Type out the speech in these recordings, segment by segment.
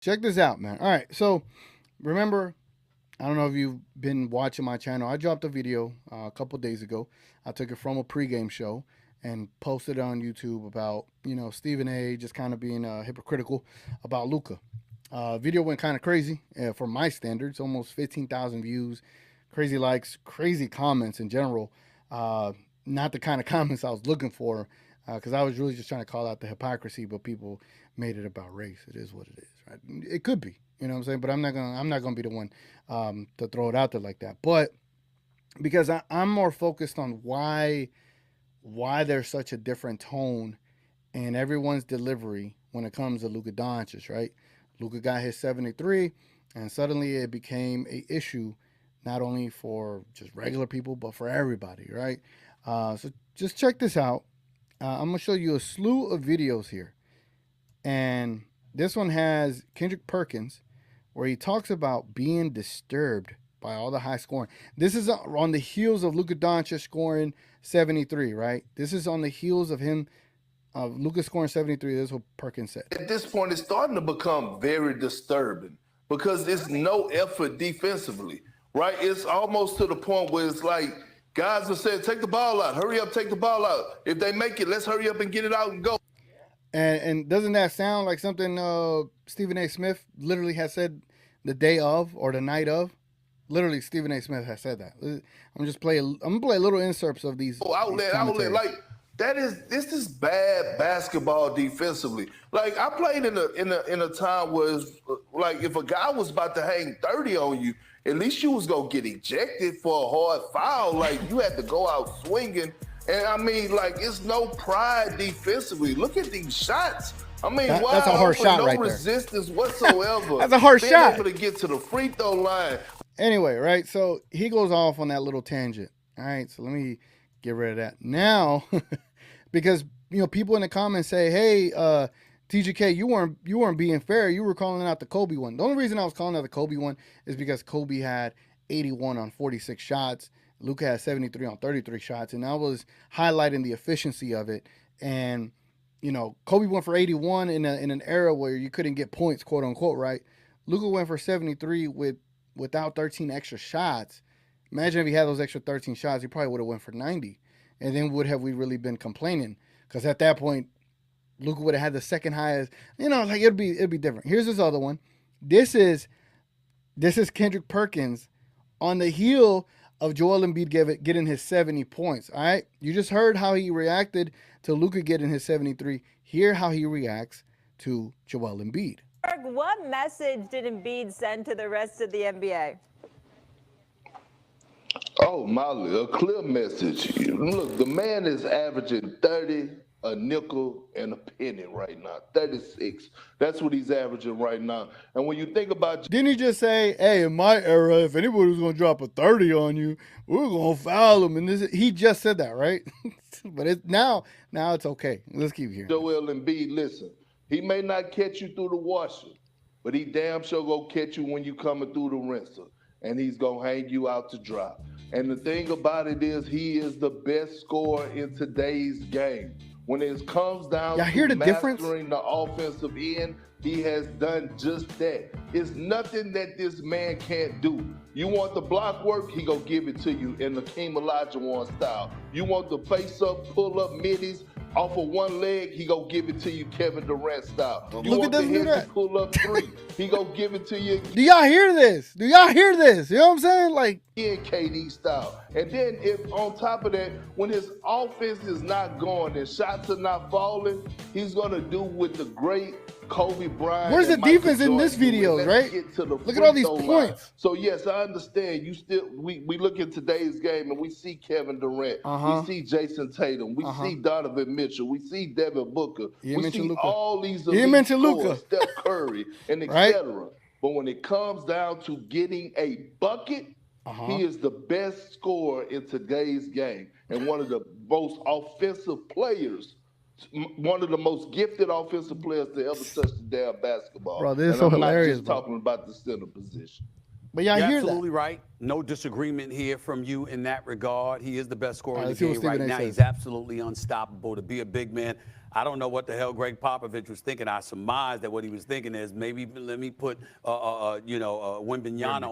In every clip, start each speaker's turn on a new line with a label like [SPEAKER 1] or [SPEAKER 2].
[SPEAKER 1] Check this out, man. All right, so remember, I don't know if you've been watching my channel. I dropped a video a couple days ago. I took it from a pregame show and posted it on YouTube about Stephen A. just kind of being hypocritical about Luka. Video went kind of crazy for my standards, almost 15,000 views, crazy likes, crazy comments in general. Not the kind of comments I was looking for because I was really just trying to call out the hypocrisy, but people made it about race. It is what it is, right? It could be, you know what I'm saying, but I'm not gonna be the one to throw it out there like that. But because I'm more focused on why there's such a different tone in everyone's delivery when it comes to Luka Doncic, right? Luka got his 73, and suddenly it became a issue not only for just regular people but for everybody, right? So just check this out. I'm gonna show you a slew of videos here, and this one has Kendrick Perkins, where he talks about being disturbed by all the high scoring. This is on the heels of Luka Doncic scoring 73, right? This is on the heels of him, of Luka scoring 73. This is what Perkins said.
[SPEAKER 2] At this point, it's starting to become very disturbing because there's no effort defensively, right? It's almost to the point where it's like guys are saying, take the ball out, hurry up, take the ball out. If they make it, let's hurry up and get it out and go.
[SPEAKER 1] And doesn't that sound like something Stephen A. Smith literally has said the day of or the night of? Literally, Stephen A. Smith has said that. I'm gonna play little inserts of these.
[SPEAKER 2] Outlet. Like this is bad basketball defensively. Like I played in a time where it's like if a guy was about to hang 30 on you, at least you was gonna get ejected for a hard foul. Like you had to go out swinging. And I mean, like, it's no pride defensively. Look at these shots. I mean,
[SPEAKER 1] that's a hard shot right there.
[SPEAKER 2] No resistance whatsoever.
[SPEAKER 1] That's a hard shot.
[SPEAKER 2] Being able to get to the free throw line.
[SPEAKER 1] Anyway, right? So he goes off on that little tangent. All right, so let me get rid of that now, because people in the comments say, "Hey, TGK, you weren't being fair. You were calling out the Kobe one." The only reason I was calling out the Kobe one is because Kobe had 81 on 46 shots. Luka had 73 on 33 shots, and I was highlighting the efficiency of it. And Kobe went for 81 in an era where you couldn't get points, quote unquote, right? Luka went for 73 without 13 extra shots. Imagine if he had those extra 13 shots, he probably would have went for 90. And then would have we really been complaining? Because at that point, Luka would have had the second highest. Like it'd be different. Here's this other one. This is Kendrick Perkins on the heel of Joel Embiid getting his 70 points. All right, you just heard how he reacted to Luka getting his 73. Hear how he reacts to Joel Embiid.
[SPEAKER 3] What message did Embiid send to the rest of the NBA?
[SPEAKER 2] Oh, Molly, a clear message. Look, the man is averaging 30, a nickel, and a penny right now. 36. That's what he's averaging right now. And when you think about...
[SPEAKER 1] Didn't he just say, hey, in my era, if anybody was going to drop a 30 on you, we were going to foul him. And he just said that, right? But now it's okay. Let's keep hearing.
[SPEAKER 2] Joel Embiid, listen, he may not catch you through the washer, but he damn sure going to catch you when you coming through the rinser. And he's going to hang you out to dry. And the thing about it is he is the best scorer in today's game. When it comes down to mastering the offensive end, he has done just that. It's nothing that this man can't do. You want the block work, he gonna give it to you in the Hakeem Olajuwon style. You want the face-up, pull-up middies off of one leg, he gonna give it to you Kevin Durant style. You want the head to pull up three, he gonna give it to you.
[SPEAKER 1] Do y'all hear this? You know what I'm saying? Like
[SPEAKER 2] KD style. And then if on top of that, when his offense is not going and shots are not falling, he's gonna do with the great Kobe Bryant.
[SPEAKER 1] Where's the defense in this video, right? Look at all these points.
[SPEAKER 2] So yes, I understand. We look at today's game and we see Kevin Durant, we see Jason Tatum, we see Donovan Mitchell, we see Devin Booker, we see all these elite scores, Steph Curry, and etc. But when it comes down to getting a bucket, he is the best scorer in today's game and one of the most offensive players. One of the most gifted offensive players to ever touch the damn basketball.
[SPEAKER 1] Bro, this is so hilarious.
[SPEAKER 2] I'm not just talking about the center position.
[SPEAKER 1] But y'all hear that?
[SPEAKER 4] Absolutely right. No disagreement here from you in that regard. He is the best scorer in the game right now. He's absolutely unstoppable. To be a big man, I don't know what the hell Greg Popovich was thinking. I surmise that what he was thinking is maybe let me put Wembanyama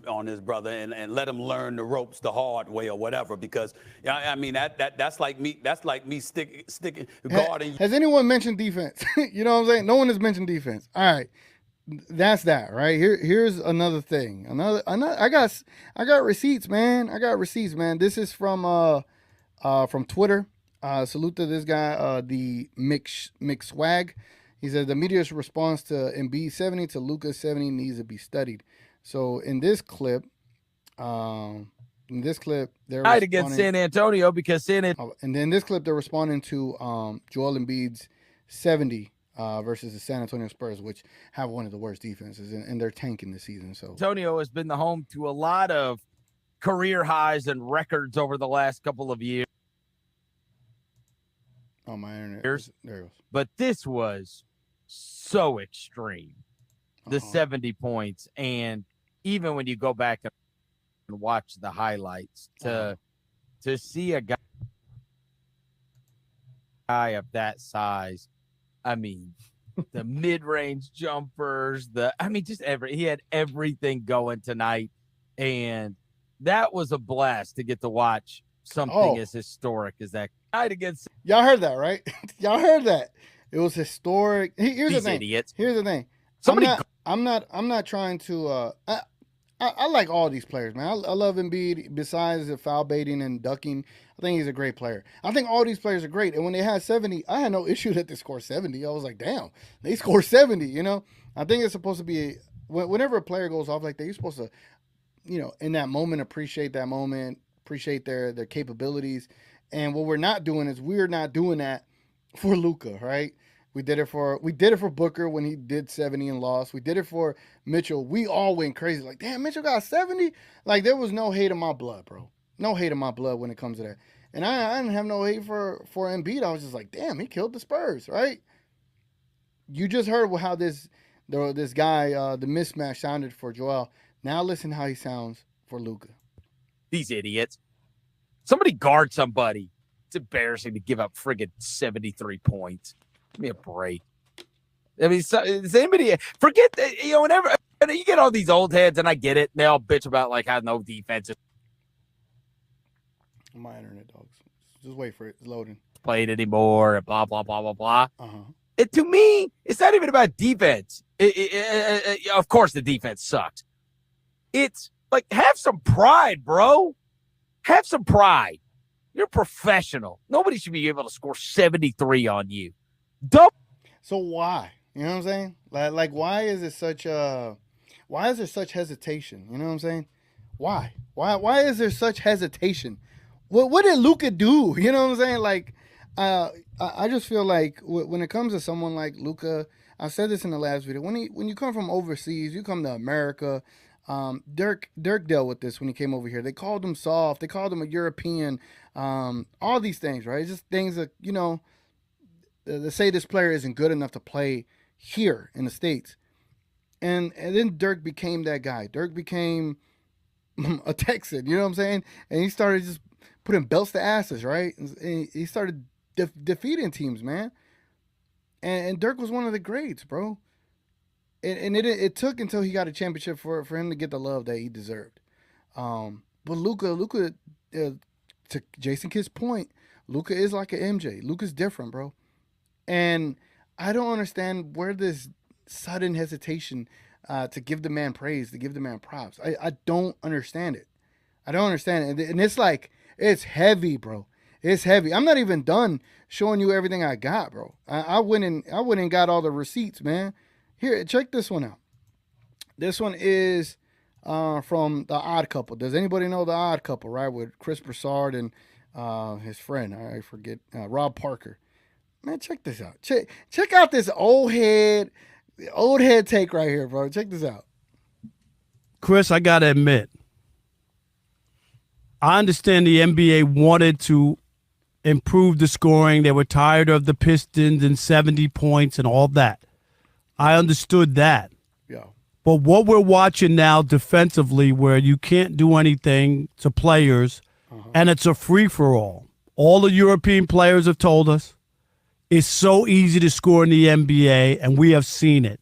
[SPEAKER 4] on this brother and let him learn the ropes the hard way or whatever. Because I mean that's like me sticking guarding.
[SPEAKER 1] Has anyone mentioned defense? You know what I'm saying? No one has mentioned defense. All right. That's that, right? Here's another thing. Another I got receipts, man. I got receipts, man. This is from Twitter. Salute to this guy, the Mick Swag. He said the media's response to Embiid 70 to Luka 70 needs to be studied. So in this clip, they're
[SPEAKER 5] right against San Antonio because and
[SPEAKER 1] then in this clip they're responding to Joel Embiid's 70 versus the San Antonio Spurs, which have one of the worst defenses, and they're tanking this season. So
[SPEAKER 5] Antonio has been the home to a lot of career highs and records over the last couple of years.
[SPEAKER 1] Oh, my internet. There it goes.
[SPEAKER 5] But this was so extreme, the 70 points. And even when you go back and watch the highlights, to see a guy of that size, I mean, the mid-range jumpers, he had everything going tonight. And that was a blast to get to watch something as historic as that night against.
[SPEAKER 1] Y'all heard that, right? Y'all heard that. It was historic. Here's
[SPEAKER 5] These
[SPEAKER 1] the thing.
[SPEAKER 5] idiots.
[SPEAKER 1] Here's the thing. I'm not trying to I like all these players, man. I love Embiid. Besides the foul baiting and ducking, I think he's a great player. I think all these players are great. And when they had 70, I had no issue that they scored 70. I was like, damn, they scored 70, you know? I think it's supposed to be, whenever a player goes off like that, you're supposed to, you know, in that moment, appreciate that moment, appreciate their capabilities. And what we're not doing is we're not doing that for Luka, right? We did it for Booker when he did 70 and lost. We did it for Mitchell. We all went crazy. Like, damn, Mitchell got 70? Like, there was no hate in my blood, bro. No hate in my blood when it comes to that. And I didn't have no hate for Embiid. I was just like, damn, he killed the Spurs, right? You just heard how this guy, the mismatch sounded for Joel. Now listen how he sounds for Luka.
[SPEAKER 5] These idiots. Somebody guard somebody. It's embarrassing to give up friggin' 73 points. Give me a break. I mean, does anybody forget that, you know, whenever you get all these old heads, and I get it, they all bitch about like how no defense is
[SPEAKER 1] my internet, dogs. Just wait for it. It's loading.
[SPEAKER 5] Played anymore, and blah, blah, blah, blah, blah. To me, it's not even about defense. Of course, the defense sucks. It's like, have some pride, bro. Have some pride. You're a professional. Nobody should be able to score 73 on you.
[SPEAKER 1] So why? You know what I'm saying? Like why is there such hesitation? You know what I'm saying? Why is there such hesitation? What did Luka do? You know what I'm saying? Like, I just feel like when it comes to someone like Luka, I said this in the last video. When you come from overseas, you come to America. Dirk dealt with this when he came over here. They called him soft. They called him a European. All these things, right? It's just things that, you know, they say this player isn't good enough to play here in the States. And then Dirk became that guy. Dirk became a Texan, you know what I'm saying? And he started just putting belts to asses, right? And he started defeating teams, man. And Dirk was one of the greats, bro. And it took until he got a championship for him to get the love that he deserved. But Luka, to Jason Kidd's point, Luka is like an MJ. Luka's different, bro. And I don't understand where this sudden hesitation to give the man praise, to give the man props. I don't understand it. I don't understand it. And it's like, it's heavy, bro. It's heavy. I'm not even done showing you everything I got, bro. I went and got all the receipts, man. Here, check this one out. This one is from The Odd Couple. Does anybody know The Odd Couple, right? With Chris Broussard and his friend, I forget, Rob Parker. Man, check this out. Check out this old head take right here, bro. Check this out.
[SPEAKER 6] Chris, I got to admit, I understand the NBA wanted to improve the scoring. They were tired of the Pistons and 70 points and all that. I understood that.
[SPEAKER 1] Yeah.
[SPEAKER 6] But what we're watching now defensively, where you can't do anything to players, and it's a free-for-all. All the European players have told us, It's so easy to score in the NBA, and we have seen it.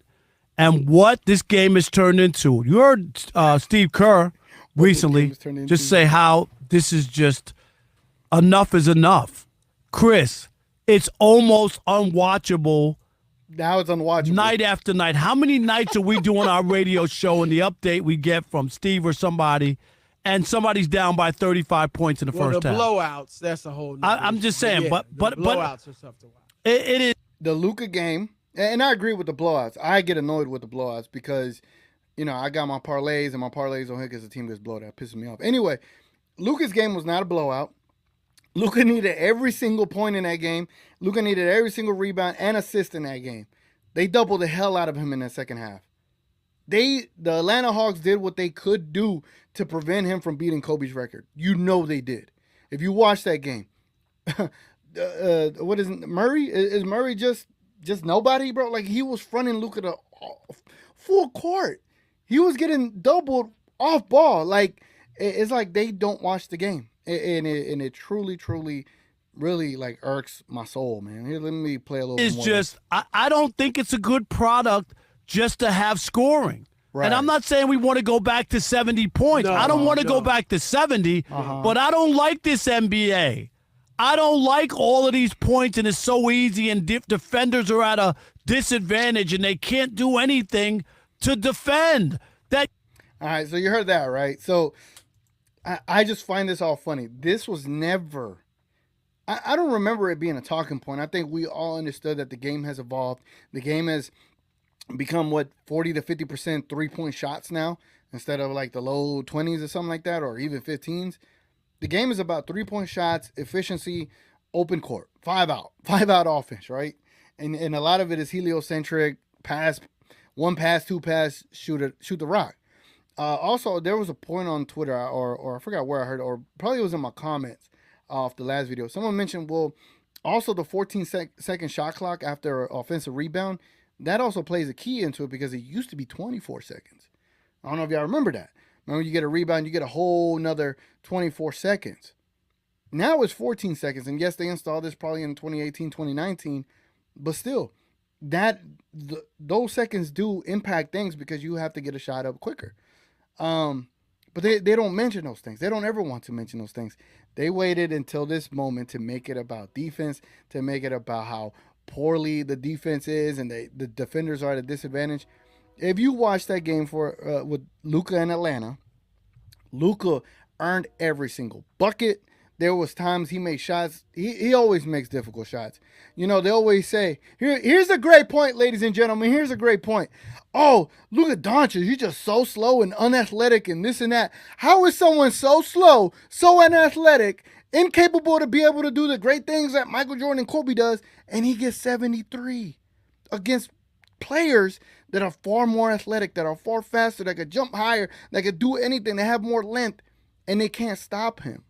[SPEAKER 6] And what this game has turned into. You heard Steve Kerr recently just say how this is just enough is enough. Chris, it's almost unwatchable.
[SPEAKER 1] Now it's unwatchable.
[SPEAKER 6] Night after night. How many nights are we doing our radio show and the update we get from Steve or somebody, and somebody's down by 35 points in the first half?
[SPEAKER 7] Blowouts, that's a whole
[SPEAKER 6] I'm just saying, but
[SPEAKER 7] blowouts are tough to watch.
[SPEAKER 6] It is.
[SPEAKER 1] The Luka game, and I agree with the blowouts. I get annoyed with the blowouts because, I got my parlays, and my parlays don't hit because the team gets blown out. It pisses me off. Anyway, Luka's game was not a blowout. Luka needed every single point in that game. Luka needed every single rebound and assist in that game. They doubled the hell out of him in the second half. The Atlanta Hawks did what they could do to prevent him from beating Kobe's record. They did. If you watch that game, what is Murray? Is Murray just nobody, bro? Like, he was fronting Luka to full court. He was getting doubled off ball. Like, it's like they don't watch the game. And it truly, truly, really, like, irks my soul, man. Here, let me play a little bit more.
[SPEAKER 6] It's just, I don't think it's a good product just to have scoring. Right. And I'm not saying we want to go back to 70 points. I don't want to go back to 70, but I don't like this NBA. I don't like all of these points, and it's so easy, and defenders are at a disadvantage, and they can't do anything to defend. All
[SPEAKER 1] right, so you heard that, right? So I just find this all funny. This was never – I don't remember it being a talking point. I think we all understood that the game has evolved. The game has become, 40 to 50% three-point shots now instead of like the low 20s or something like that, or even 15s. The game is about three-point shots, efficiency, open court, 5 out offense, right? And a lot of it is heliocentric, pass, one pass, two pass, shoot the rock. Also, there was a point on Twitter, or I forgot where I heard it, or probably it was in my comments off the last video. Someone mentioned, also the 14-second shot clock after offensive rebound, that also plays a key into it because it used to be 24 seconds. I don't know if y'all remember that. Remember, you get a rebound, you get a whole nother 24 seconds. Now it's 14 seconds. And yes, they installed this probably in 2018, 2019. But still, those seconds do impact things because you have to get a shot up quicker. But they don't mention those things. They don't ever want to mention those things. They waited until this moment to make it about defense, to make it about how poorly the defense is and the defenders are at a disadvantage. If you watch that game with Luka in Atlanta, Luka earned every single bucket. There was times he made shots. He always makes difficult shots. They always say, here's a great point, ladies and gentlemen. Here's a great point. Oh, Luka Doncic, he's just so slow and unathletic and this and that. How is someone so slow, so unathletic, incapable to be able to do the great things that Michael Jordan and Kobe does, and he gets 73 against players that are far more athletic, that are far faster, that could jump higher, that could do anything, that have more length, and they can't stop him?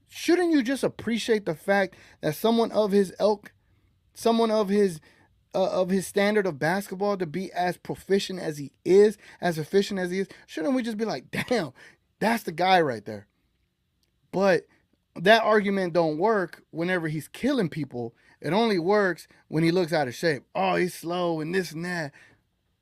[SPEAKER 1] Shouldn't you just appreciate the fact that someone of his ilk, someone of his standard of basketball, to be as proficient as he is, as efficient as he is, shouldn't we just be like, damn, that's the guy right there? But that argument don't work whenever he's killing people. It only works when he looks out of shape. Oh, he's slow and this and that,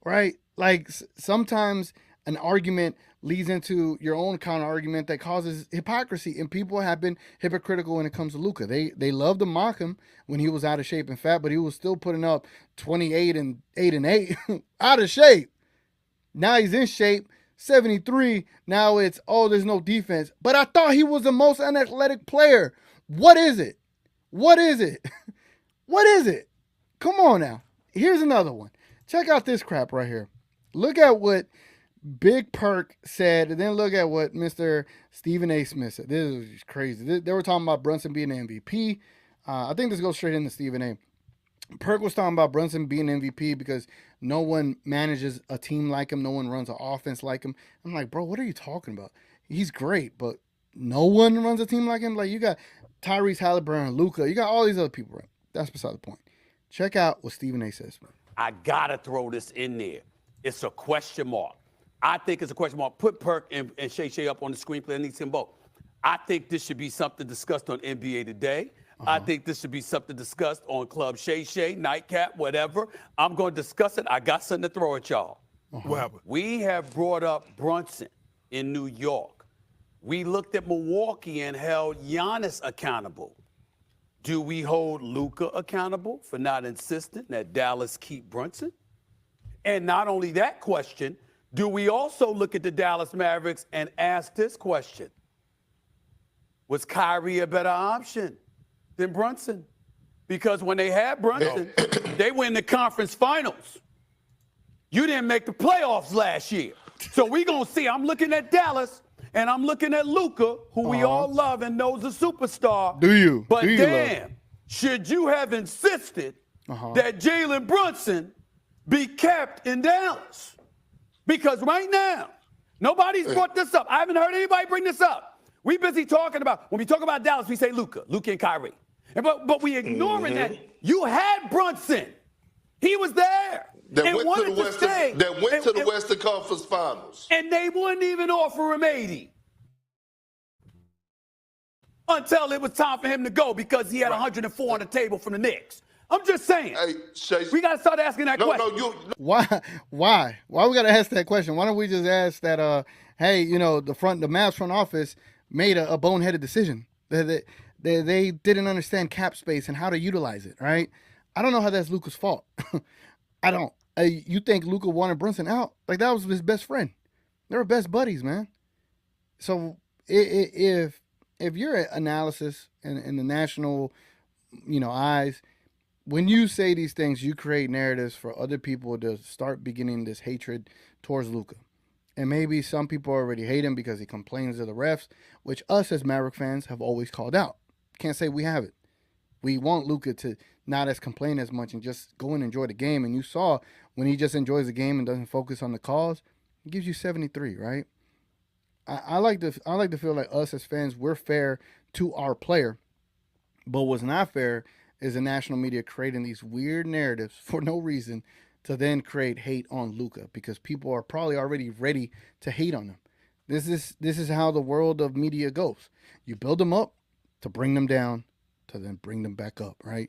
[SPEAKER 1] right? Like, sometimes an argument leads into your own counter argument that causes hypocrisy, and people have been hypocritical when it comes to Luka. They love to mock him when he was out of shape and fat, but he was still putting up 28 and 8 out of shape. Now he's in shape, 73. Now it's, there's no defense. But I thought he was the most unathletic player. What is it? What is it? What is it? Come on now. Here's another one. Check out this crap right here. Look at what Big Perk said, and then look at what Mr. Stephen A. Smith said. This is crazy. They were talking about Brunson being an MVP. I think this goes straight into Stephen A. Perk was talking about Brunson being MVP because no one manages a team like him. No one runs an offense like him. I'm like, bro, what are you talking about? He's great, but no one runs a team like him. Like, you got Tyrese Halliburton, Luka. You got all these other people. Right? That's beside the point. Check out what Stephen A. says.
[SPEAKER 4] I got to throw this in there. It's a question mark. I think it's a question mark. Put Perk and Shay up on the screen. Play. I need them both. I think this should be something discussed on NBA Today. I think this should be something discussed on Club Shay Shay, Nightcap, whatever. I'm going to discuss it. I got something to throw at y'all.
[SPEAKER 8] What happened?
[SPEAKER 4] We have brought up Brunson in New York. We looked at Milwaukee and held Giannis accountable. Do we hold Luka accountable for not insisting that Dallas keep Brunson? And not only that question, do we also look at the Dallas Mavericks and ask this question? Was Kyrie a better option than Brunson? Because when they had Brunson, they win the conference finals. You didn't make the playoffs last year. So we're going to see. I'm looking at Dallas, and I'm looking at Luka, who we all love and knows a superstar.
[SPEAKER 1] Do you?
[SPEAKER 4] But
[SPEAKER 1] Do you
[SPEAKER 4] damn, should you have insisted that Jalen Brunson be kept in Dallas? Because right now, nobody's brought this up. I haven't heard anybody bring this up. We busy talking about, when we talk about Dallas, we say Luka and Kyrie. But we ignoring that you had Brunson. He was there.
[SPEAKER 2] That
[SPEAKER 4] and
[SPEAKER 2] went to the
[SPEAKER 4] wanted to stay.
[SPEAKER 2] the Western Conference Finals.
[SPEAKER 4] And they wouldn't even offer him 80 until it was time for him to go because he had 104 on the table from the Knicks. I'm just saying.
[SPEAKER 2] Hey, Shay,
[SPEAKER 4] we got to start asking that question.
[SPEAKER 1] Why we got to ask that question? Why don't we just ask that, hey, you know, the Mavs front office made a boneheaded decision. They didn't understand cap space and how to utilize it, right? I don't know how that's Luka's fault. I don't. You think Luka wanted Brunson out? Like, that was his best friend. They were best buddies, man. So if your analysis in the national, eyes, when you say these things, you create narratives for other people to start beginning this hatred towards Luka. And maybe some people already hate him because he complains to the refs, which us as Maverick fans have always called out. Can't say we haven't. We want Luka to not as complain as much and just go and enjoy the game. And you saw when he just enjoys the game and doesn't focus on the calls, he gives you 73, right? I like to feel like us as fans, we're fair to our player. But what's not fair is the national media creating these weird narratives for no reason to then create hate on Luka because people are probably already ready to hate on him. This is how the world of media goes. You build them up to bring them down to then bring them back up, right?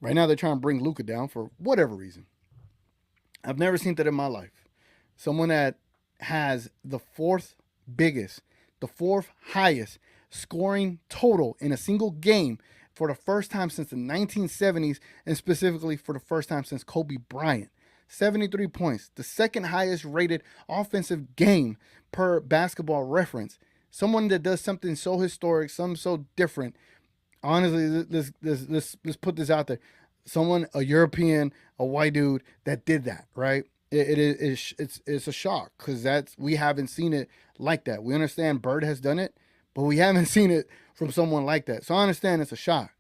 [SPEAKER 1] Right now they're trying to bring Luka down for whatever reason. I've never seen that in my life. Someone that has the fourth highest scoring total in a single game for the first time since the 1970s, and specifically for the first time since Kobe Bryant. 73 points, the second highest rated offensive game per Basketball Reference. Someone that does something so historic, something so different. Honestly, let's put this out there. Someone, a European, a white dude that did that, right? It's a shock because we haven't seen it like that. We understand Bird has done it, but we haven't seen it from someone like that. So I understand it's a shock,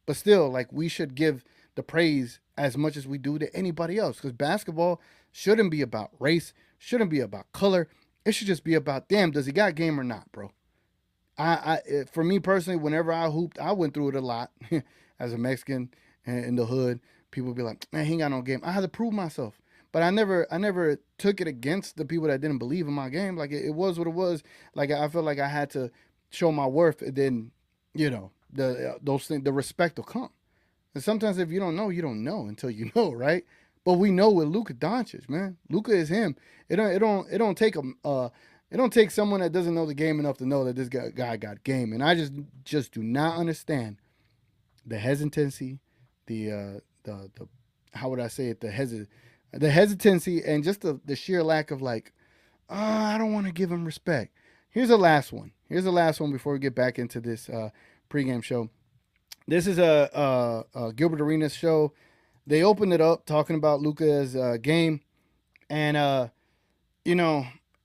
[SPEAKER 1] but still, like, we should give the praise as much as we do to anybody else because basketball shouldn't be about race, shouldn't be about color. It should just be about, damn, does he got game or not, bro? For me personally, whenever I hooped, I went through it a lot as a Mexican in the hood. People would be like, man, he ain't got no game. I had to prove myself. But I never took it against the people that didn't believe in my game. Like, it was what it was. Like, I felt like I had to show my worth, and then, those things, the respect will come. And sometimes if you don't know, you don't know until you know, right? But we know with Luka Doncic, man. Luka is him. It don't take someone that doesn't know the game enough to know that this guy got game. And I just do not understand the hesitancy, the how would I say it? The hesitancy and just the sheer lack of I don't want to give him respect. Here's the last one. Before we get back into this pregame show. This is a Gilbert Arenas show. They opened it up talking about Luka's game. And,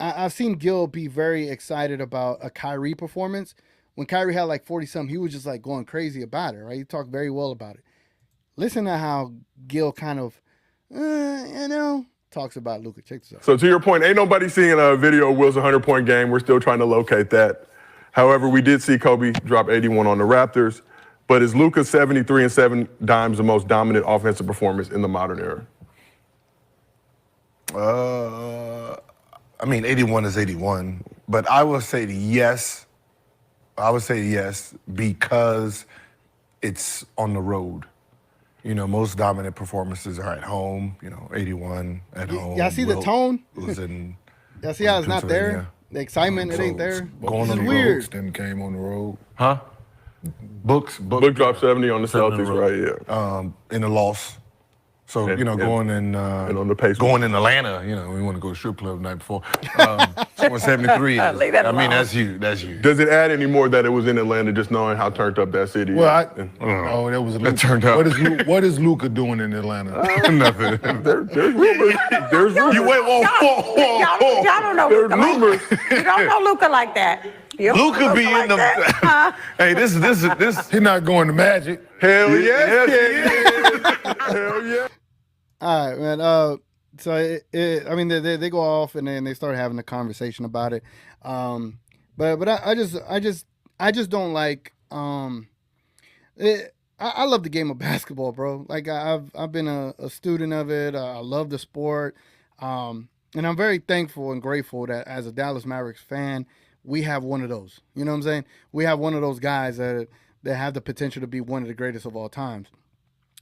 [SPEAKER 1] I've seen Gil be very excited about a Kyrie performance. When Kyrie had 40-something, he was just going crazy about it, right? He talked very well about it. Listen to how Gil kind of, talks about Luka. Check this out.
[SPEAKER 9] So to your point, ain't nobody seeing a video of Will's 100-point game. We're still trying to locate that. However, we did see Kobe drop 81 on the Raptors. But is Luka's 73 and 7 dimes the most dominant offensive performance in the modern era?
[SPEAKER 8] 81 is 81. But I would say yes. Because it's on the road. Most dominant performances are at home. 81 at home.
[SPEAKER 1] Y'all see the
[SPEAKER 8] Wilt
[SPEAKER 1] tone?
[SPEAKER 8] was in.
[SPEAKER 1] Y'all see how it's not there?
[SPEAKER 8] Pennsylvania.
[SPEAKER 1] The excitement, it ain't there.
[SPEAKER 8] Going
[SPEAKER 1] This
[SPEAKER 8] on
[SPEAKER 1] is
[SPEAKER 8] the
[SPEAKER 1] weird.
[SPEAKER 8] road, then came on the road.
[SPEAKER 9] Huh?
[SPEAKER 8] Book
[SPEAKER 9] dropped 70 on the
[SPEAKER 8] 70 on
[SPEAKER 9] Celtics,
[SPEAKER 8] the road.
[SPEAKER 9] right? Yeah.
[SPEAKER 8] In the loss. So, going in
[SPEAKER 9] and on the Pacers.
[SPEAKER 8] going in Atlanta, we want to go to strip club the night before. Scoring 73.
[SPEAKER 3] Leave that alone.
[SPEAKER 8] That's huge. That's huge.
[SPEAKER 9] Does it add any more that it was in Atlanta, just knowing how turned up that city
[SPEAKER 8] Well,
[SPEAKER 9] is?
[SPEAKER 8] I don't know. That was
[SPEAKER 9] That turned up.
[SPEAKER 8] What is Luka doing in Atlanta? Nothing.
[SPEAKER 9] There's rumors. There's rumors.
[SPEAKER 8] You wait, whoa.
[SPEAKER 3] Y'all don't know
[SPEAKER 9] There's
[SPEAKER 3] Luka like
[SPEAKER 9] rumors.
[SPEAKER 3] You don't know Luka like that. You don't know
[SPEAKER 8] Luka be
[SPEAKER 3] like
[SPEAKER 8] in the.
[SPEAKER 3] that, huh?
[SPEAKER 8] Hey, this. He's not going to Magic.
[SPEAKER 9] Hell yes,
[SPEAKER 8] yes,
[SPEAKER 9] Hell yeah.
[SPEAKER 1] All right, man. So I mean, they go off and then they start having a conversation about it. But I just don't like. I love the game of basketball, bro. Like I've been a student of it. I love the sport, and I'm very thankful and grateful that as a Dallas Mavericks fan, we have one of those. You know what I'm saying? We have one of those guys that have the potential to be one of the greatest of all times,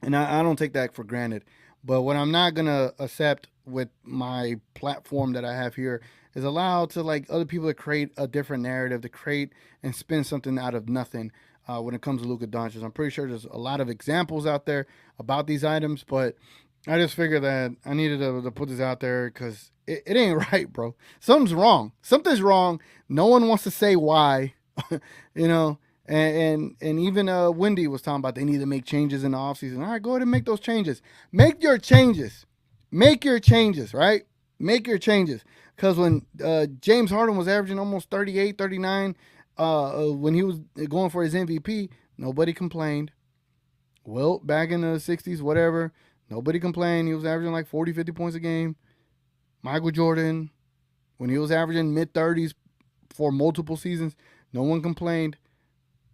[SPEAKER 1] and I don't take that for granted. But what I'm not gonna accept with my platform that I have here is allow to other people to create a different narrative, to create and spin something out of nothing when it comes to Luka Doncic. I'm pretty sure there's a lot of examples out there about these items, but I just figured that I needed to put this out there because it ain't right, bro. Something's wrong. Something's wrong. No one wants to say why, And even Wendy was talking about they need to make changes in the offseason. All right, go ahead and make those changes. Make your changes. Make your changes, right? Make your changes. Because when James Harden was averaging almost 38, 39, when he was going for his MVP, nobody complained. Wilt back in the 60s, whatever, nobody complained. He was averaging like 40, 50 points a game. Michael Jordan, when he was averaging mid-30s for multiple seasons, no one complained.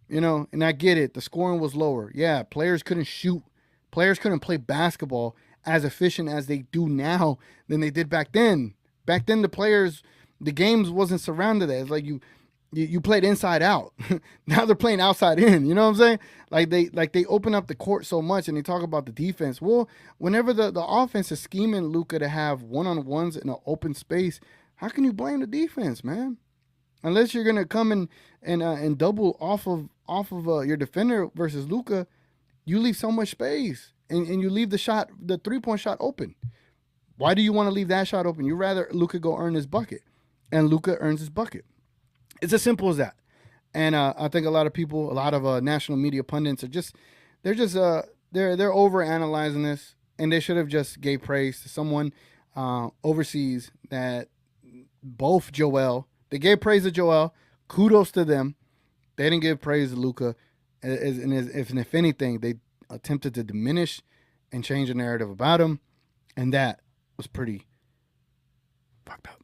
[SPEAKER 1] And I get it. The scoring was lower. Yeah, players couldn't shoot. Players couldn't play basketball as efficient as they do now than they did back then. Back then, the games wasn't surrounded. It's like you played inside out. Now they're playing outside in. You know what I'm saying? Like they open up the court so much, and they talk about the defense. Well, whenever the offense is scheming Luka to have one-on-ones in an open space, how can you blame the defense, man? Unless you're gonna come and double off of your defender versus Luka, you leave so much space and you leave the 3-point shot open. Why do you want to leave that shot open? You rather Luka go earn his bucket, and Luka earns his bucket. It's as simple as that. And I think a lot of people, a lot of national media pundits they're over analyzing this, and they should have just gave praise to someone overseas that both Joel. They gave praise to Joel. Kudos to them. They didn't give praise to Luka. And if anything, they attempted to diminish and change the narrative about him. And that was pretty fucked up.